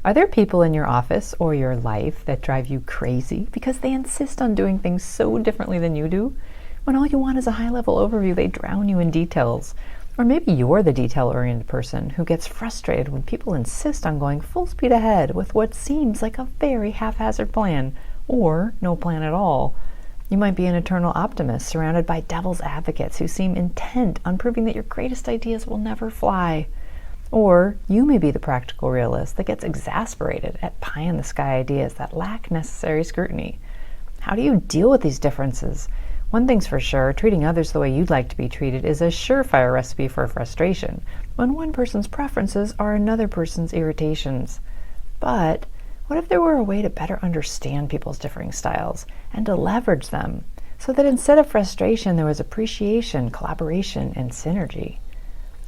Are there people in your office or your life that drive you crazy because they insist on doing things so differently than you do? When all you want is a high-level overview, they drown you in details. Or maybe you're the detail-oriented person who gets frustrated when people insist on going full speed ahead with what seems like a very haphazard plan, or no plan at all. You might be an eternal optimist surrounded by devil's advocates who seem intent on proving that your greatest ideas will never fly. Or you may be the practical realist that gets exasperated at pie-in-the-sky ideas that lack necessary scrutiny. How do you deal with these differences? One thing's for sure, treating others the way you'd like to be treated is a surefire recipe for frustration, when one person's preferences are another person's irritations. But what if there were a way to better understand people's differing styles and to leverage them, so that instead of frustration there was appreciation, collaboration, and synergy?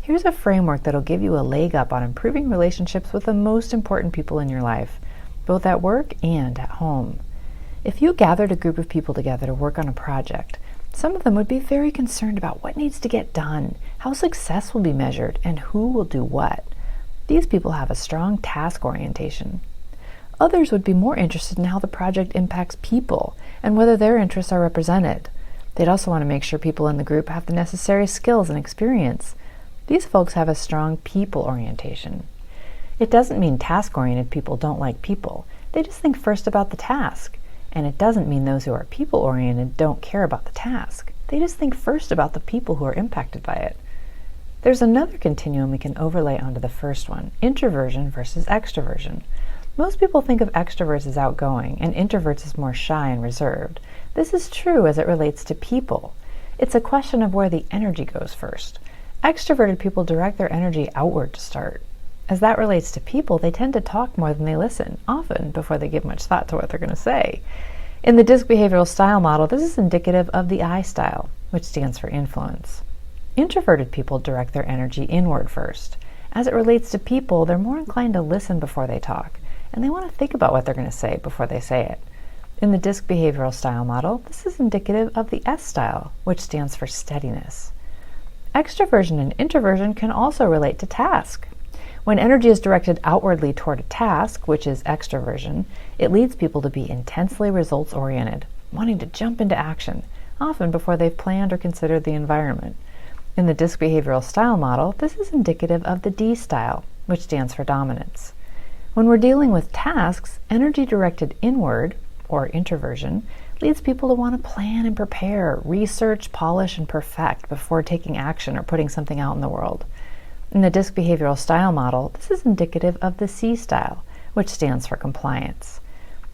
Here's a framework that'll give you a leg up on improving relationships with the most important people in your life, both at work and at home. If you gathered a group of people together to work on a project, some of them would be very concerned about what needs to get done, how success will be measured, and who will do what. These people have a strong task orientation. Others would be more interested in how the project impacts people and whether their interests are represented. They'd also want to make sure people in the group have the necessary skills and experience. These folks have a strong people orientation. It doesn't mean task-oriented people don't like people. They just think first about the task. And it doesn't mean those who are people-oriented don't care about the task. They just think first about the people who are impacted by it. There's another continuum we can overlay onto the first one, introversion versus extroversion. Most people think of extroverts as outgoing and introverts as more shy and reserved. This is true as it relates to people. It's a question of where the energy goes first. Extroverted people direct their energy outward to start. As that relates to people, they tend to talk more than they listen, often before they give much thought to what they're going to say. In the DISC behavioral style model, this is indicative of the I style, which stands for influence. Introverted people direct their energy inward first. As it relates to people, they're more inclined to listen before they talk, and they want to think about what they're going to say before they say it. In the DISC behavioral style model, this is indicative of the S style, which stands for steadiness. Extroversion and introversion can also relate to task. When energy is directed outwardly toward a task, which is extroversion, it leads people to be intensely results-oriented, wanting to jump into action, often before they've planned or considered the environment. In the DISC behavioral style model, this is indicative of the D style, which stands for dominance. When we're dealing with tasks, energy directed inward, or introversion, leads people to want to plan and prepare, research, polish, and perfect before taking action or putting something out in the world. In the DISC behavioral style model, this is indicative of the C style, which stands for compliance.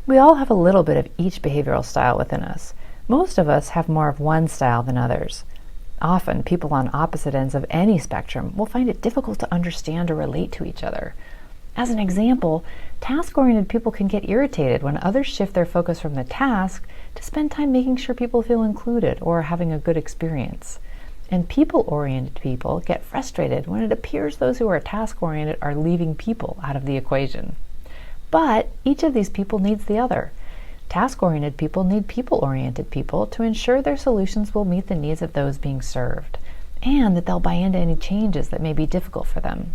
We all have a little bit of each behavioral style within us. Most of us have more of one style than others. Often, people on opposite ends of any spectrum will find it difficult to understand or relate to each other. As an example, task-oriented people can get irritated when others shift their focus from the task to spend time making sure people feel included or having a good experience. And people-oriented people get frustrated when it appears those who are task-oriented are leaving people out of the equation. But each of these people needs the other. Task-oriented people need people-oriented people to ensure their solutions will meet the needs of those being served, and that they'll buy into any changes that may be difficult for them.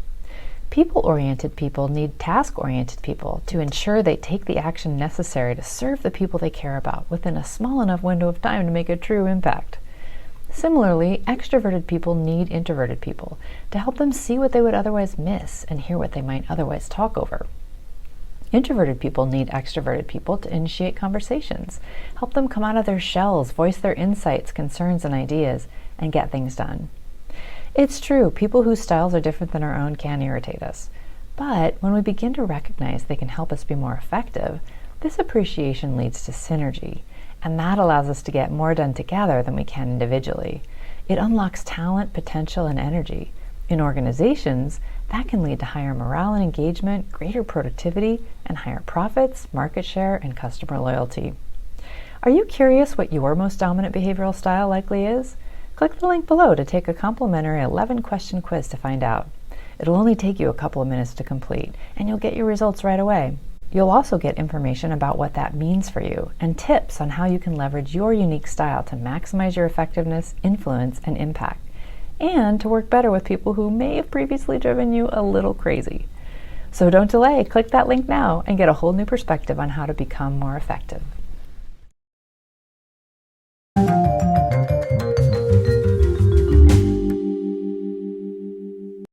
People-oriented people need task-oriented people to ensure they take the action necessary to serve the people they care about within a small enough window of time to make a true impact. Similarly, extroverted people need introverted people to help them see what they would otherwise miss and hear what they might otherwise talk over. Introverted people need extroverted people to initiate conversations, help them come out of their shells, voice their insights, concerns, and ideas, and get things done. It's true, people whose styles are different than our own can irritate us. But when we begin to recognize they can help us be more effective, this appreciation leads to synergy, and that allows us to get more done together than we can individually. It unlocks talent, potential, and energy. In organizations, that can lead to higher morale and engagement, greater productivity, and higher profits, market share, and customer loyalty. Are you curious what your most dominant behavioral style likely is? Click the link below to take a complimentary 11-question quiz to find out. It'll only take you a couple of minutes to complete, and you'll get your results right away. You'll also get information about what that means for you and tips on how you can leverage your unique style to maximize your effectiveness, influence, and impact, and to work better with people who may have previously driven you a little crazy. So don't delay. Click that link now and get a whole new perspective on how to become more effective.